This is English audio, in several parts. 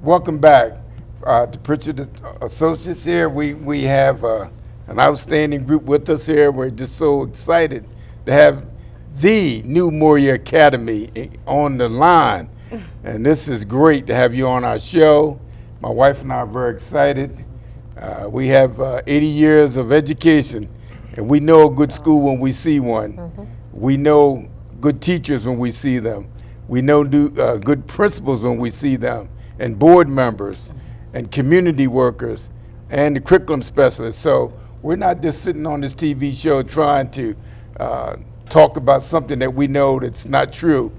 Welcome back to Pritchett Associates here. We have an outstanding group with us here. We're just so excited to have the new Moyer Academy on the line. And this is great to have you on our show. My wife and I are very excited. We have 80 years of education, and we know a good school when we see one. Mm-hmm. We know good teachers when we see them. We know good principals when we see them, and board members, and community workers, and the curriculum specialists. So we're not just sitting on this TV show trying to talk about something that we know that's not true.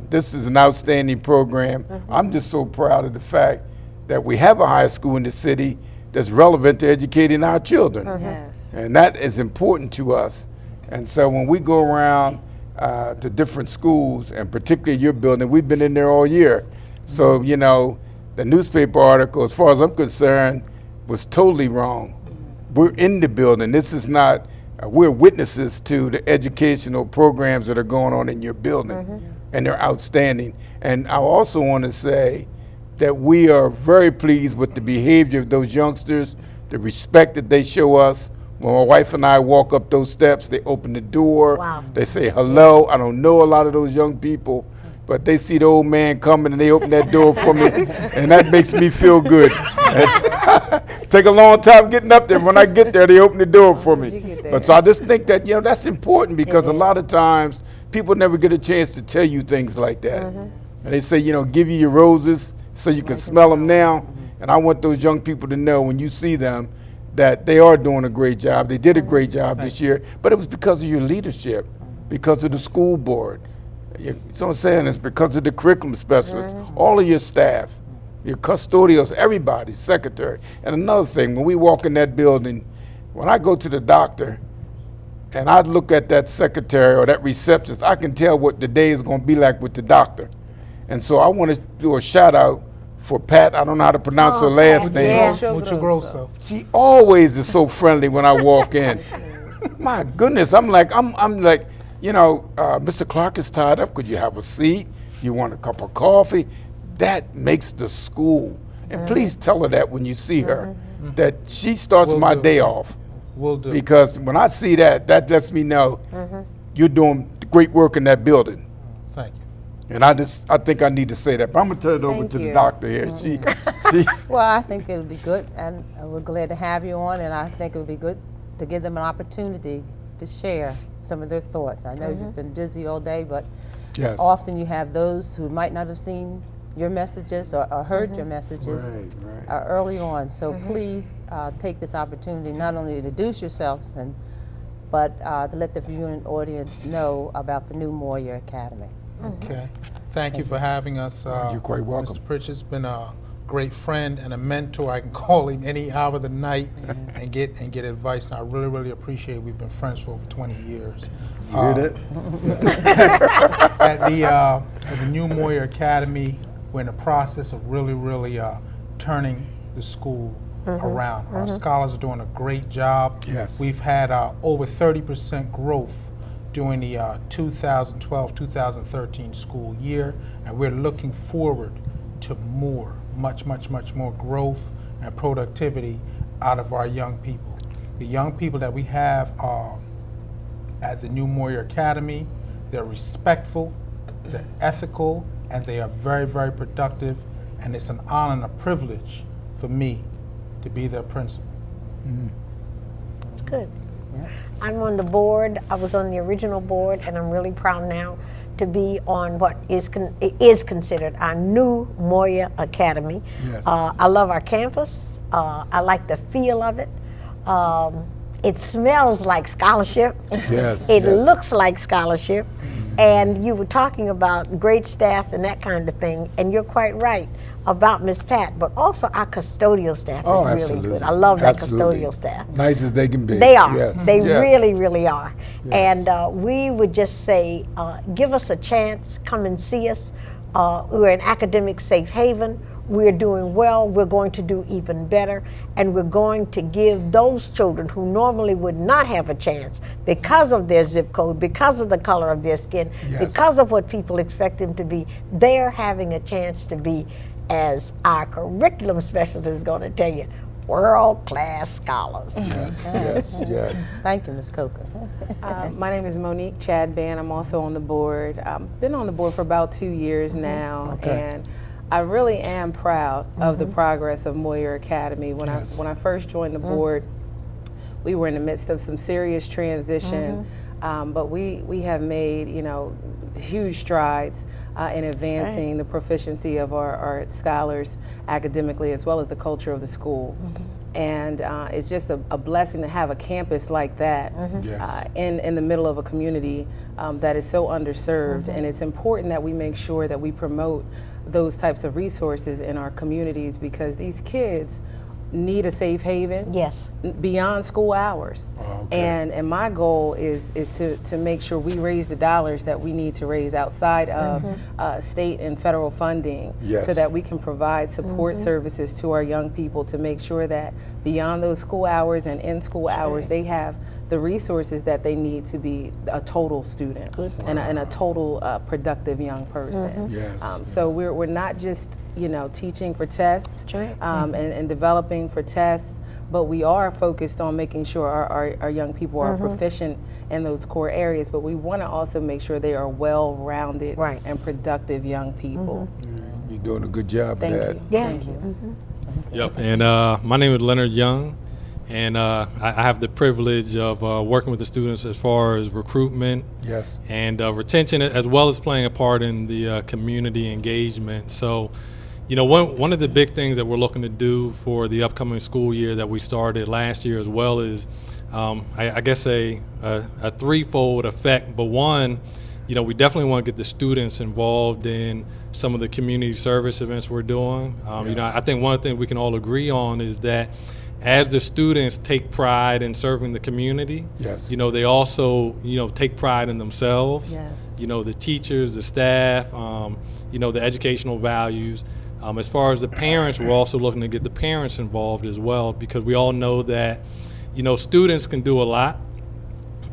This is an outstanding program. Mm-hmm. I'm just so proud of the fact that we have a high school in the city that's relevant to educating our children. Mm-hmm. Yes. And that is important to us. And so when we go around to different schools, and particularly your building, we've been in there all year. Mm-hmm. So, you know, the newspaper article, as far as I'm concerned, was totally wrong. Mm-hmm. We're in the building. This is not, we're witnesses to the educational programs that are going on in your building. Mm-hmm. And they're outstanding. And I also want to say that we are very pleased with the behavior of those youngsters, the respect that they show us. When my wife and I walk up those steps, they open the door, wow. They say hello. I don't know a lot of those young people, but they see the old man coming and they open that door for me, and that makes me feel good. Take a long time getting up there. When I get there, they open the door for me. But so I just think that, you know, that's important, because a lot of times people never get a chance to tell you things like that. Mm-hmm. And they say, you know, give you your roses so you can smell them now. Mm-hmm. And I want those young people to know when you see them that they are doing a great job. They did a great job this year, but it was because of your leadership, because of the school board. You know what I'm saying? It's because of the curriculum specialists, all of your staff, your custodials, everybody, secretary. And another thing, when we walk in that building, when I go to the doctor and I look at that secretary or that receptionist, I can tell what the day is going to be like with the doctor. And so I want to do a shout out for Pat. I don't know how to pronounce her last name. Mucho grosso. She always is so friendly when I walk in. My goodness, I'm like, you know, Mr. Clark is tied up. Could you have a seat? You want a cup of coffee? That makes the school. And please tell her that when you see her, that she starts my day off. Will do. Because when I see that, that lets me know you're doing great work in that building. Thank you. And I think I need to say that. But I'm gonna turn it over to the doctor here. She. Well, I think it'll be good, and we're glad to have you on. And I think it would be good to give them an opportunity to share some of their thoughts. I know you've been busy all day, but often you have those who might not have seen your messages or heard your messages early on. So please take this opportunity not only to introduce yourselves, but to let the viewing audience know about the new Moyer Academy. Okay. Thank you for having us. You're quite welcome. Mr. Pritchett's been a great friend and a mentor. I can call him any hour of the night and get advice. And I really, really appreciate it. We've been friends for over 20 years. You hear that? At the new Moyer Academy, we're in the process of really turning the school around. Our scholars are doing a great job. Yes. We've had over 30% growth during the 2012-2013 school year, and we're looking forward to much more growth and productivity out of our young people. The young people that we have at the new Moyer Academy, they're respectful, they're ethical, and they are very productive, and it's an honor and a privilege for me to be their principal. That's good. Yeah. I'm on the board. I was on the original board, and I'm really proud now to be on what is considered our new Moyer Academy. Yes. I love our campus. I like the feel of it. It smells like scholarship. Yes. It looks like scholarship. And you were talking about great staff and that kind of thing, and you're quite right about Miss Pat, but also our custodial staff is really good. I love that custodial staff. Nice as they can be. They are. Yes. They really are. Yes. And we would just say, give us a chance, come and see us. We're an academic safe haven. We're doing well. We're going to do even better. And we're going to give those children who normally would not have a chance because of their zip code, because of the color of their skin, because of what people expect them to be, they're having a chance to be as our curriculum specialist is going to tell you, world-class scholars. Yes. Thank you, Ms. Coker. My name is Monique Chadban. I'm also on the board. I've been on the board for about 2 years now, and I really am proud of the progress of Moyer Academy. When I first joined the board, we were in the midst of some serious transition, but we have made, you know, huge strides in advancing the proficiency of our scholars academically, as well as the culture of the school. And it's just a blessing to have a campus like that in the middle of a community that is so underserved. And it's important that we make sure that we promote those types of resources in our communities, because these kids need a safe haven beyond school hours. And my goal is to make sure we raise the dollars that we need to raise outside of state and federal funding, so that we can provide support services to our young people to make sure that beyond those school hours and in school hours, they have the resources that they need to be a total student and a total productive young person. So we're not just, you know, teaching for tests and developing for tests, but we are focused on making sure our young people are proficient in those core areas, but we want to also make sure they are well-rounded and productive young people. You're doing a good job of that. Thank you. Yep, and my name is Leonard Young, and I have the privilege of working with the students as far as recruitment and retention, as well as playing a part in the community engagement. So, you know, one of the big things that we're looking to do for the upcoming school year that we started last year as well is, I guess, a threefold effect. But one, you know, we definitely want to get the students involved in some of the community service events we're doing. You know, I think one thing we can all agree on is that as the students take pride in serving the community, you know, they also, you know, take pride in themselves. You know, the teachers, the staff, you know, the educational values. As far as the parents, we're also looking to get the parents involved as well, because we all know that, you know, students can do a lot,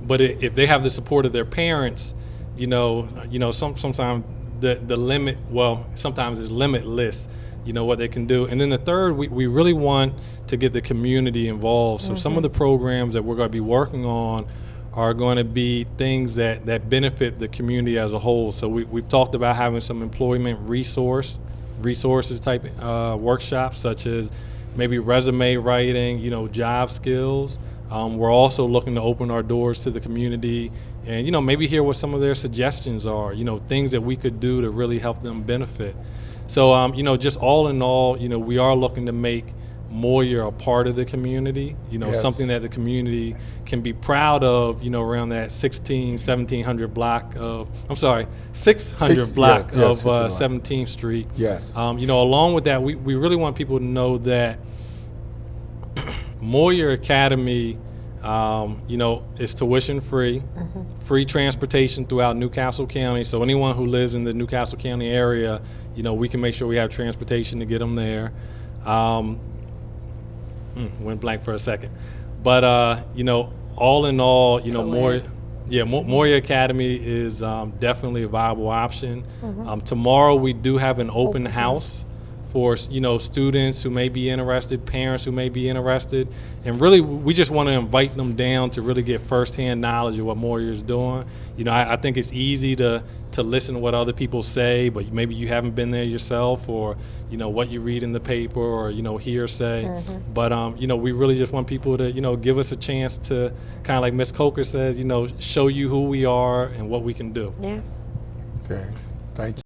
but if they have the support of their parents, you know, sometimes the limit, well, sometimes it's limitless, you know, what they can do. And then the third, we really want to get the community involved. So some of the programs that we're going to be working on are going to be things that benefit the community as a whole. So we've talked about having some employment resources type workshops, such as maybe resume writing, you know, job skills. We're also looking to open our doors to the community and, you know, maybe hear what some of their suggestions are, you know, things that we could do to really help them benefit. So, you know, just all in all, you know, we are looking to make Moyer a part of the community, you know, something that the community can be proud of, you know, around that 1700 block of, 600 block of 17th Street. You know, along with that, we really want people to know that Moyer Academy, you know, is tuition free, free transportation throughout Newcastle County. So anyone who lives in the Newcastle County area, you know, we can make sure we have transportation to get them there. Went blank for a second. But, you know, all in all, you know, Moyer Academy is definitely a viable option. Tomorrow we do have an open house for, you know, students who may be interested, parents who may be interested, and really we just want to invite them down to really get firsthand knowledge of what Moyer is doing. You know, I think it's easy to listen to what other people say, but maybe you haven't been there yourself, or, you know, what you read in the paper, or, you know, hearsay. But, you know, we really just want people to, you know, give us a chance to, kind of like Ms. Coker says, you know, show you who we are and what we can do. Okay, thank you.